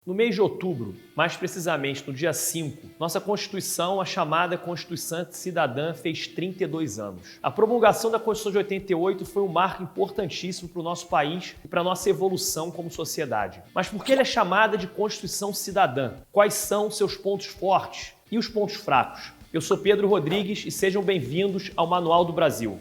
No mês de outubro, mais precisamente no dia 5, nossa Constituição, a chamada Constituição Cidadã, fez 32 anos. A promulgação da Constituição de 88 foi um marco importantíssimo para o nosso país e para a nossa evolução como sociedade. Mas por que ela é chamada de Constituição Cidadã? Quais são seus pontos fortes e os pontos fracos? Eu sou Pedro Rodrigues e sejam bem-vindos ao Manual do Brasil.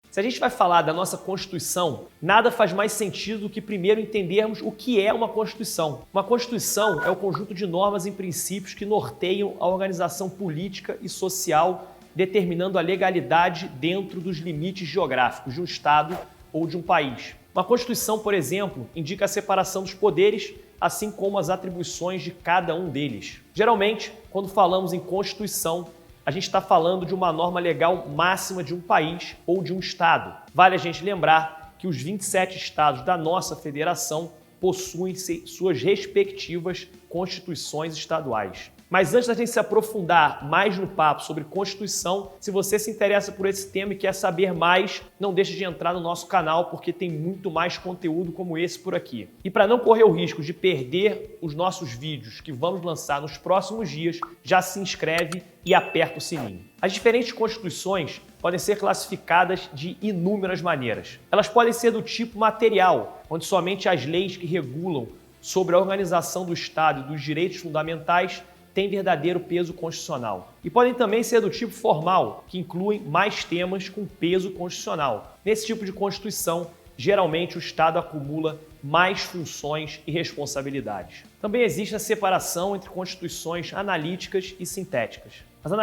Se a gente vai falar da nossa Constituição, nada faz mais sentido do que primeiro entendermos o que é uma Constituição. Uma Constituição é o conjunto de normas e princípios que norteiam a organização política e social, determinando a legalidade dentro dos limites geográficos de um Estado ou de um país. Uma Constituição, por exemplo, indica a separação dos poderes, assim como as atribuições de cada um deles. Geralmente, quando falamos em Constituição, a gente está falando de uma norma legal máxima de um país ou de um estado. Vale a gente lembrar que os 27 estados da nossa federação possuem suas respectivas constituições estaduais. Mas antes da gente se aprofundar mais no papo sobre Constituição, se você se interessa por esse tema e quer saber mais, não deixe de entrar no nosso canal porque tem muito mais conteúdo como esse por aqui. E para não correr o risco de perder os nossos vídeos que vamos lançar nos próximos dias, já se inscreve e aperta o sininho. As diferentes constituições podem ser classificadas de inúmeras maneiras. Elas podem ser do tipo material, onde somente as leis que regulam sobre a organização do Estado e dos direitos fundamentais têm verdadeiro peso constitucional. E podem também ser do tipo formal, que incluem mais temas com peso constitucional. Nesse tipo de Constituição, geralmente o Estado acumula mais funções e responsabilidades. Também existe a separação entre constituições analíticas e sintéticas. As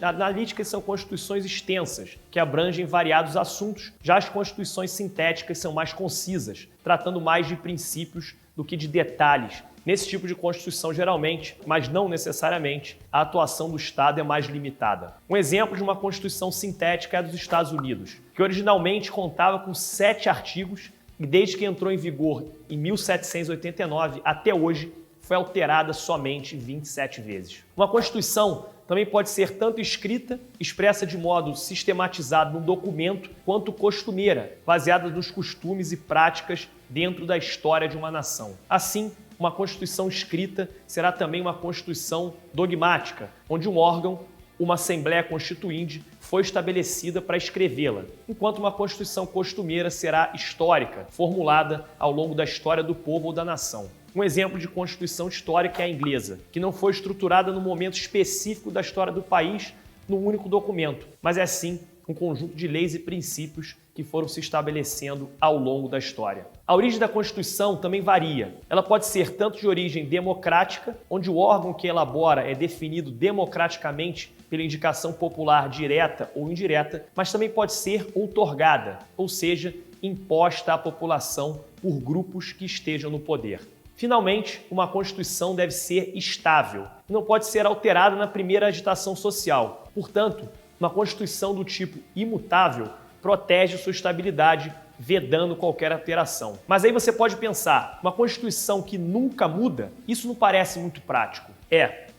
analíticas são constituições extensas, que abrangem variados assuntos, já as constituições sintéticas são mais concisas, tratando mais de princípios do que de detalhes. Nesse tipo de Constituição, geralmente, mas não necessariamente, a atuação do Estado é mais limitada. Um exemplo de uma Constituição sintética é a dos Estados Unidos, que originalmente contava com 7 artigos e desde que entrou em vigor em 1789 até hoje, foi alterada somente 27 vezes. Uma Constituição também pode ser tanto escrita, expressa de modo sistematizado num documento, quanto costumeira, baseada nos costumes e práticas dentro da história de uma nação. Assim, uma Constituição escrita será também uma Constituição dogmática, onde um órgão, uma Assembleia Constituinte, foi estabelecida para escrevê-la, enquanto uma Constituição costumeira será histórica, formulada ao longo da história do povo ou da nação. Um exemplo de Constituição histórica é a inglesa, que não foi estruturada no momento específico da história do país num único documento, mas é sim um conjunto de leis e princípios que foram se estabelecendo ao longo da história. A origem da Constituição também varia. Ela pode ser tanto de origem democrática, onde o órgão que elabora é definido democraticamente pela indicação popular direta ou indireta, mas também pode ser outorgada, ou seja, imposta à população por grupos que estejam no poder. Finalmente, uma Constituição deve ser estável e não pode ser alterada na primeira agitação social. Portanto, uma Constituição do tipo imutável protege sua estabilidade, vedando qualquer alteração. Mas aí você pode pensar, uma Constituição que nunca muda, isso não parece muito prático.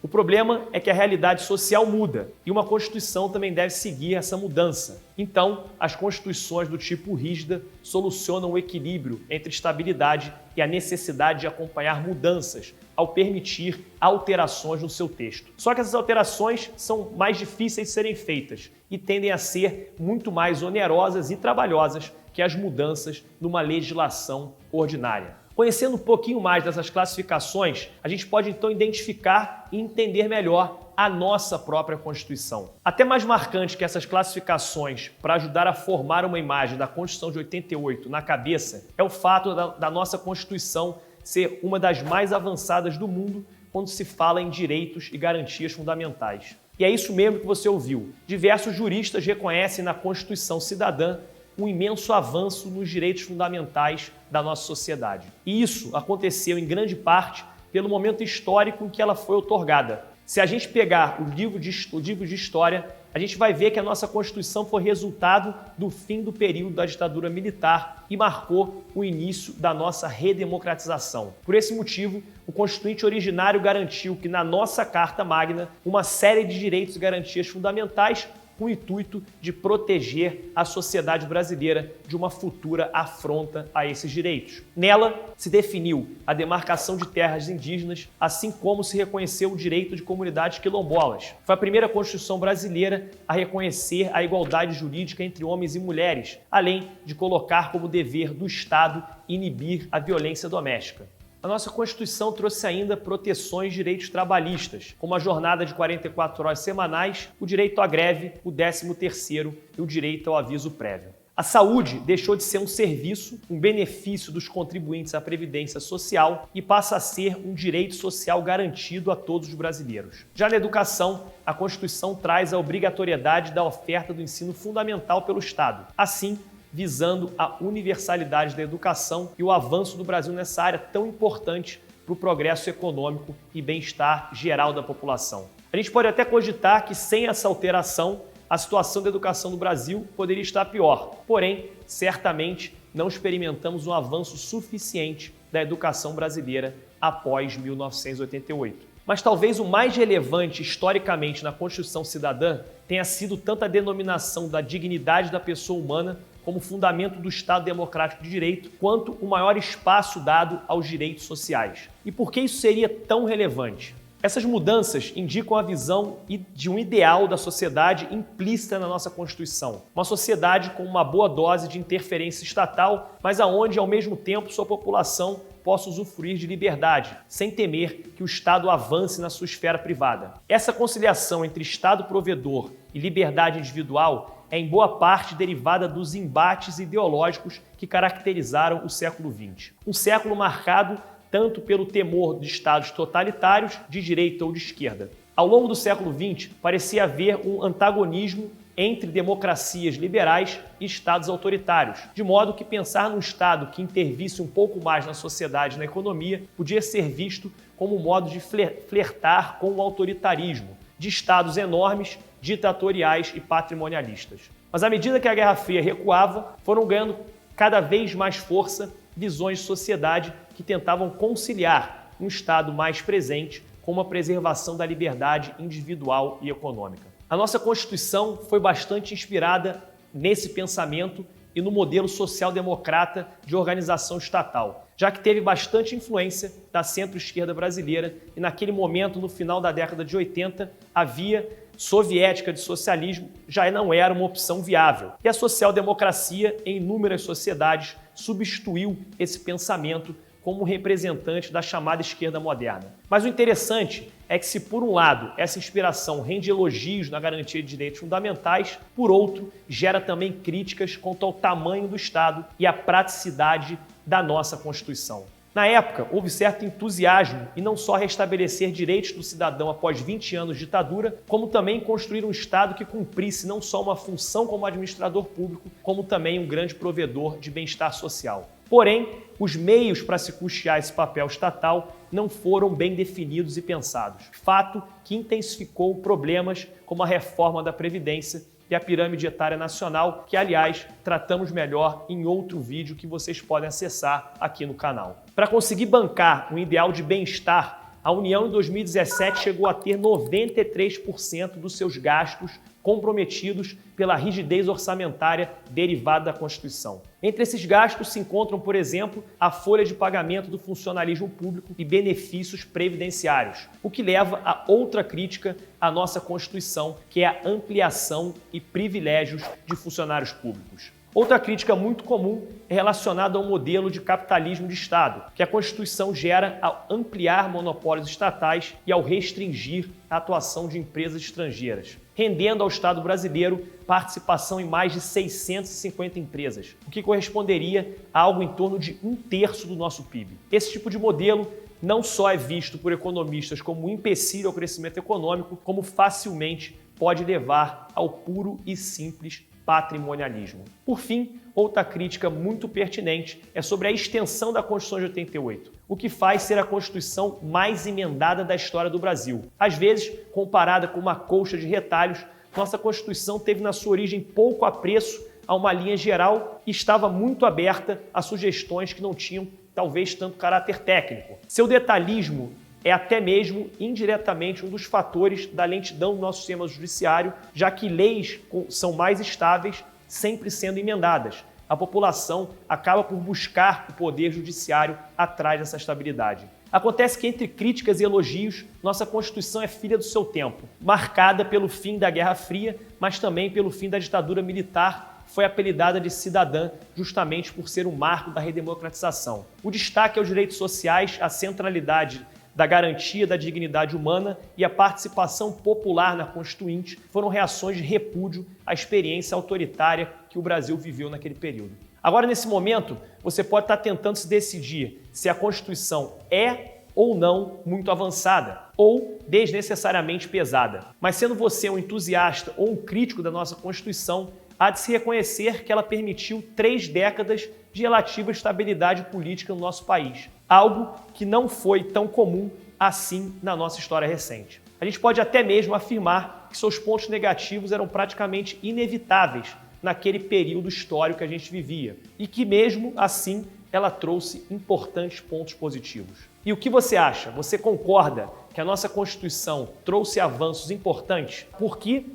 O problema é que a realidade social muda e uma Constituição também deve seguir essa mudança. Então, as constituições do tipo rígida solucionam o equilíbrio entre estabilidade e a necessidade de acompanhar mudanças ao permitir alterações no seu texto. Só que essas alterações são mais difíceis de serem feitas e tendem a ser muito mais onerosas e trabalhosas que as mudanças numa legislação ordinária. Conhecendo um pouquinho mais dessas classificações, a gente pode então identificar e entender melhor a nossa própria Constituição. Até mais marcante que essas classificações para ajudar a formar uma imagem da Constituição de 88 na cabeça é o fato da nossa Constituição ser uma das mais avançadas do mundo quando se fala em direitos e garantias fundamentais. E é isso mesmo que você ouviu. Diversos juristas reconhecem na Constituição Cidadã um imenso avanço nos direitos fundamentais da nossa sociedade. E isso aconteceu em grande parte pelo momento histórico em que ela foi outorgada. Se a gente pegar o livro de história, a gente vai ver que a nossa Constituição foi resultado do fim do período da ditadura militar e marcou o início da nossa redemocratização. Por esse motivo, o Constituinte originário garantiu que na nossa Carta Magna uma série de direitos e garantias fundamentais com o intuito de proteger a sociedade brasileira de uma futura afronta a esses direitos. Nela, se definiu a demarcação de terras indígenas, assim como se reconheceu o direito de comunidades quilombolas. Foi a primeira Constituição brasileira a reconhecer a igualdade jurídica entre homens e mulheres, além de colocar como dever do Estado inibir a violência doméstica. A nossa Constituição trouxe ainda proteções de direitos trabalhistas, como a jornada de 44 horas semanais, o direito à greve, o 13º e o direito ao aviso prévio. A saúde deixou de ser um serviço, um benefício dos contribuintes à Previdência Social e passa a ser um direito social garantido a todos os brasileiros. Já na educação, a Constituição traz a obrigatoriedade da oferta do ensino fundamental pelo Estado. Assim, visando a universalidade da educação e o avanço do Brasil nessa área tão importante para o progresso econômico e bem-estar geral da população. A gente pode até cogitar que sem essa alteração, a situação da educação no Brasil poderia estar pior. Porém, certamente não experimentamos um avanço suficiente da educação brasileira após 1988. Mas talvez o mais relevante historicamente na Constituição Cidadã tenha sido tanto a denominação da dignidade da pessoa humana como fundamento do Estado Democrático de Direito, quanto o maior espaço dado aos direitos sociais. E por que isso seria tão relevante? Essas mudanças indicam a visão de um ideal da sociedade implícita na nossa Constituição. Uma sociedade com uma boa dose de interferência estatal, mas aonde, ao mesmo tempo, sua população possa usufruir de liberdade, sem temer que o Estado avance na sua esfera privada. Essa conciliação entre Estado provedor e liberdade individual é em boa parte derivada dos embates ideológicos que caracterizaram o século XX. Um século marcado tanto pelo temor de estados totalitários, de direita ou de esquerda. Ao longo do século XX, parecia haver um antagonismo entre democracias liberais e estados autoritários, de modo que pensar num Estado que intervisse um pouco mais na sociedade e na economia podia ser visto como um modo de flertar com o autoritarismo, de estados enormes, ditatoriais e patrimonialistas. Mas à medida que a Guerra Fria recuava, foram ganhando cada vez mais força visões de sociedade que tentavam conciliar um Estado mais presente com uma preservação da liberdade individual e econômica. A nossa Constituição foi bastante inspirada nesse pensamento e no modelo social-democrata de organização estatal, já que teve bastante influência da centro-esquerda brasileira e naquele momento, no final da década de 80, a via soviética de socialismo já não era uma opção viável. E a social-democracia, em inúmeras sociedades, substituiu esse pensamento como representante da chamada esquerda moderna. Mas o interessante é que se, por um lado, essa inspiração rende elogios na garantia de direitos fundamentais, por outro, gera também críticas quanto ao tamanho do Estado e à praticidade da nossa Constituição. Na época, houve certo entusiasmo em não só restabelecer direitos do cidadão após 20 anos de ditadura, como também construir um Estado que cumprisse não só uma função como administrador público, como também um grande provedor de bem-estar social. Porém, os meios para se custear esse papel estatal não foram bem definidos e pensados. Fato que intensificou problemas como a reforma da Previdência e a pirâmide etária nacional, que, aliás, tratamos melhor em outro vídeo que vocês podem acessar aqui no canal. Para conseguir bancar um ideal de bem-estar, a União em 2017 chegou a ter 93% dos seus gastos comprometidos pela rigidez orçamentária derivada da Constituição. Entre esses gastos se encontram, por exemplo, a folha de pagamento do funcionalismo público e benefícios previdenciários, o que leva a outra crítica à nossa Constituição, que é a ampliação e privilégios de funcionários públicos. Outra crítica muito comum é relacionada ao modelo de capitalismo de Estado, que a Constituição gera ao ampliar monopólios estatais e ao restringir a atuação de empresas estrangeiras, rendendo ao Estado brasileiro participação em mais de 650 empresas, o que corresponderia a algo em torno de 1/3 do nosso PIB. Esse tipo de modelo não só é visto por economistas como um empecilho ao crescimento econômico, como facilmente pode levar ao puro e simples patrimonialismo. Por fim, outra crítica muito pertinente é sobre a extensão da Constituição de 88, o que faz ser a Constituição mais emendada da história do Brasil. Às vezes, comparada com uma colcha de retalhos, nossa Constituição teve na sua origem pouco apreço a uma linha geral e estava muito aberta a sugestões que não tinham, talvez, tanto caráter técnico. Seu detalhismo é até mesmo indiretamente um dos fatores da lentidão do nosso sistema judiciário, já que leis são mais estáveis sempre sendo emendadas. A população acaba por buscar o poder judiciário atrás dessa estabilidade. Acontece que entre críticas e elogios, nossa Constituição é filha do seu tempo, marcada pelo fim da Guerra Fria, mas também pelo fim da ditadura militar. Foi apelidada de cidadã justamente por ser um marco da redemocratização. O destaque aos direitos sociais, a centralidade da garantia da dignidade humana e a participação popular na Constituinte foram reações de repúdio à experiência autoritária que o Brasil viveu naquele período. Agora, nesse momento, você pode estar tentando se decidir se a Constituição é ou não muito avançada ou desnecessariamente pesada. Mas sendo você um entusiasta ou um crítico da nossa Constituição, há de se reconhecer que ela permitiu 3 décadas de relativa estabilidade política no nosso país, algo que não foi tão comum assim na nossa história recente. A gente pode até mesmo afirmar que seus pontos negativos eram praticamente inevitáveis naquele período histórico que a gente vivia e que mesmo assim ela trouxe importantes pontos positivos. E o que você acha? Você concorda que a nossa Constituição trouxe avanços importantes? Por que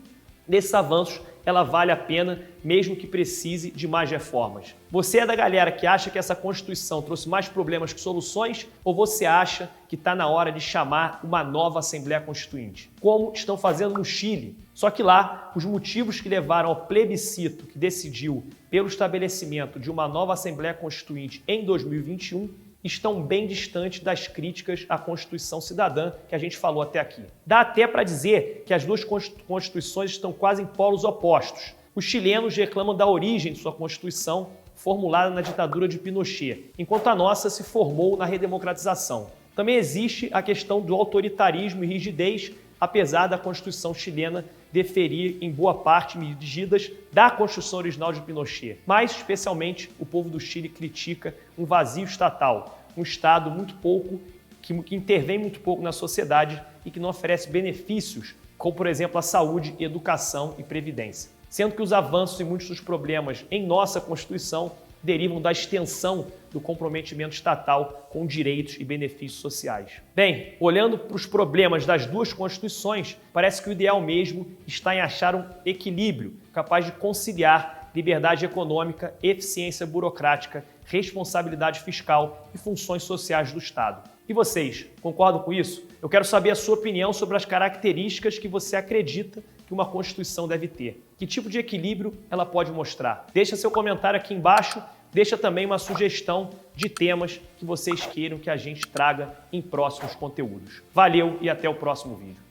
desses avanços ela vale a pena, mesmo que precise de mais reformas? Você é da galera que acha que essa Constituição trouxe mais problemas que soluções, ou você acha que está na hora de chamar uma nova Assembleia Constituinte, como estão fazendo no Chile? Só que lá, os motivos que levaram ao plebiscito que decidiu pelo estabelecimento de uma nova Assembleia Constituinte em 2021 estão bem distantes das críticas à Constituição Cidadã que a gente falou até aqui. Dá até para dizer que as duas constituições estão quase em polos opostos. Os chilenos reclamam da origem de sua Constituição, formulada na ditadura de Pinochet, enquanto a nossa se formou na redemocratização. Também existe a questão do autoritarismo e rigidez, apesar da Constituição chilena deferir em boa parte medidas da Constituição original de Pinochet. Mas, especialmente, o povo do Chile critica um vazio estatal, um Estado muito pouco, que intervém muito pouco na sociedade e que não oferece benefícios, como, por exemplo, a saúde, educação e previdência. Sendo que os avanços e muitos dos problemas em nossa Constituição derivam da extensão do comprometimento estatal com direitos e benefícios sociais. Bem, olhando para os problemas das duas Constituições, parece que o ideal mesmo está em achar um equilíbrio capaz de conciliar liberdade econômica, eficiência burocrática, responsabilidade fiscal e funções sociais do Estado. E vocês, concordam com isso? Eu quero saber a sua opinião sobre as características que você acredita que uma Constituição deve ter. Que tipo de equilíbrio ela pode mostrar? Deixa seu comentário aqui embaixo, deixa também uma sugestão de temas que vocês queiram que a gente traga em próximos conteúdos. Valeu e até o próximo vídeo.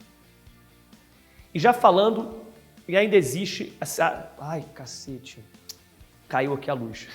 E já falando, e ainda existe essa... Ai, cacete, caiu aqui a luz.